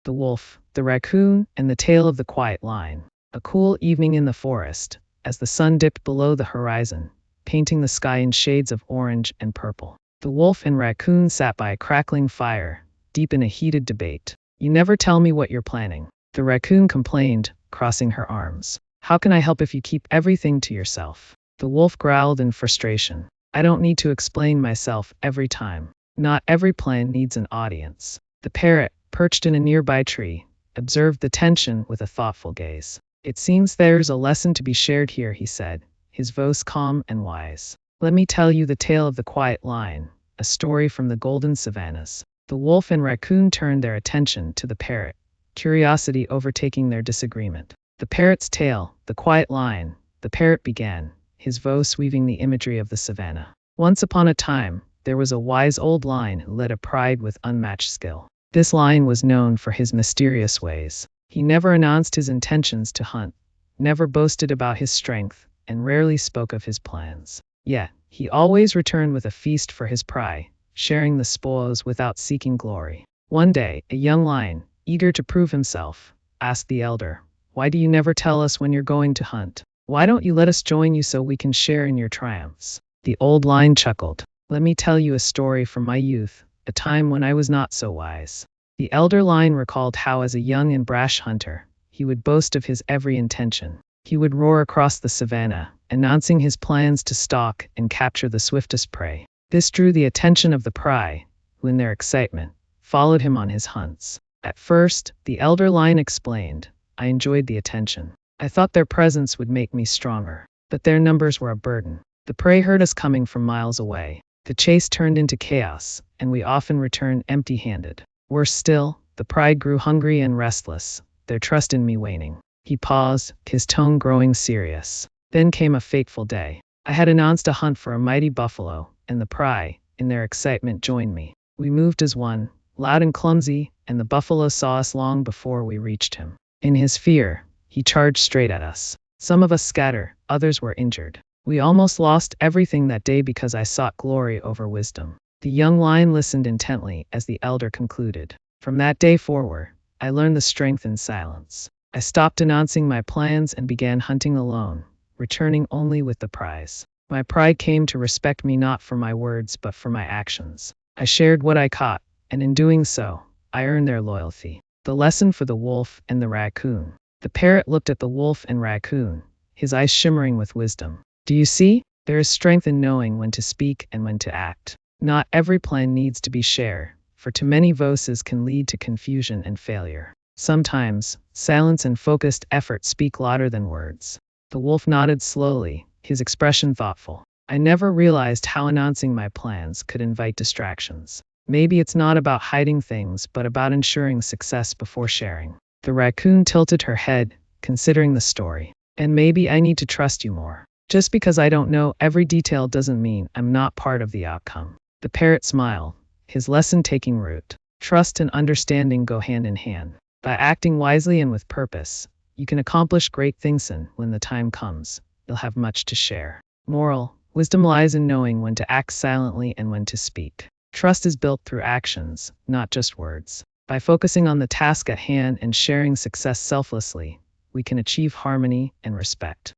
The Wolf, the Raccoon, and the Tale of the Quiet Lion. A cool evening in the forest, as the sun dipped below the horizon, painting the sky in shades of orange and purple. The Wolf and Raccoon sat by a crackling fire, deep in a heated debate. "You never tell me what you're planning," the Raccoon complained, crossing her arms. "How can I help if you keep everything to yourself?" The Wolf growled in frustration. "I don't need to explain myself every time. Not every plan needs an audience." The Parrot, perched in a nearby tree, observed the tension with a thoughtful gaze. "It seems there's a lesson to be shared here," he said, his voice calm and wise. "Let me tell you the tale of the Quiet Lion, a story from the golden savannas." The Wolf and Raccoon turned their attention to the Parrot, curiosity overtaking their disagreement. "The Parrot's tale, the Quiet Lion," the Parrot began, his voice weaving the imagery of the savannah. "Once upon a time, there was a wise old lion who led a pride with unmatched skill. This lion was known for his mysterious ways. He never announced his intentions to hunt, never boasted about his strength, and rarely spoke of his plans. Yet, he always returned with a feast for his prey, sharing the spoils without seeking glory. One day, a young lion, eager to prove himself, asked the elder, "Why do you never tell us when you're going to hunt? Why don't you let us join you so we can share in your triumphs?" The old lion chuckled. "Let me tell you a story from my youth, a time when I was not so wise." The elder lion recalled how, as a young and brash hunter, he would boast of his every intention. He would roar across the savannah, announcing his plans to stalk and capture the swiftest prey. This drew the attention of the prey, who in their excitement, followed him on his hunts. At first, the elder lion explained, "I enjoyed the attention. I thought their presence would make me stronger. But their numbers were a burden. The prey heard us coming from miles away. The chase turned into chaos, and we often returned empty-handed. Worse still, the pride grew hungry and restless, their trust in me waning." He paused, his tone growing serious. "Then came a fateful day. I had announced a hunt for a mighty buffalo, and the prey, in their excitement, joined me. We moved as one, loud and clumsy, and the buffalo saw us long before we reached him. In his fear, he charged straight at us. Some of us scattered, others were injured. We almost lost everything that day because I sought glory over wisdom." The young lion listened intently as the elder concluded. "From that day forward, I learned the strength in silence. I stopped announcing my plans and began hunting alone, returning only with the prize. My pride came to respect me not for my words but for my actions. I shared what I caught, and in doing so, I earned their loyalty." The lesson for the Wolf and the Raccoon. The Parrot looked at the Wolf and Raccoon, his eyes shimmering with wisdom. "Do you see? There is strength in knowing when to speak and when to act. Not every plan needs to be shared, for too many voices can lead to confusion and failure. Sometimes, silence and focused effort speak louder than words." The Wolf nodded slowly, his expression thoughtful. "I never realized how announcing my plans could invite distractions. Maybe it's not about hiding things but about ensuring success before sharing." The Raccoon tilted her head, considering the story. "And maybe I need to trust you more. Just because I don't know every detail doesn't mean I'm not part of the outcome." The Parrot smiled, his lesson taking root. Trust and understanding go hand in hand. By acting wisely and with purpose, you can accomplish great things, and when the time comes, you'll have much to share. Moral: wisdom lies in knowing when to act silently and when to speak. Trust is built through actions, not just words. By focusing on the task at hand and sharing success selflessly, we can achieve harmony and respect.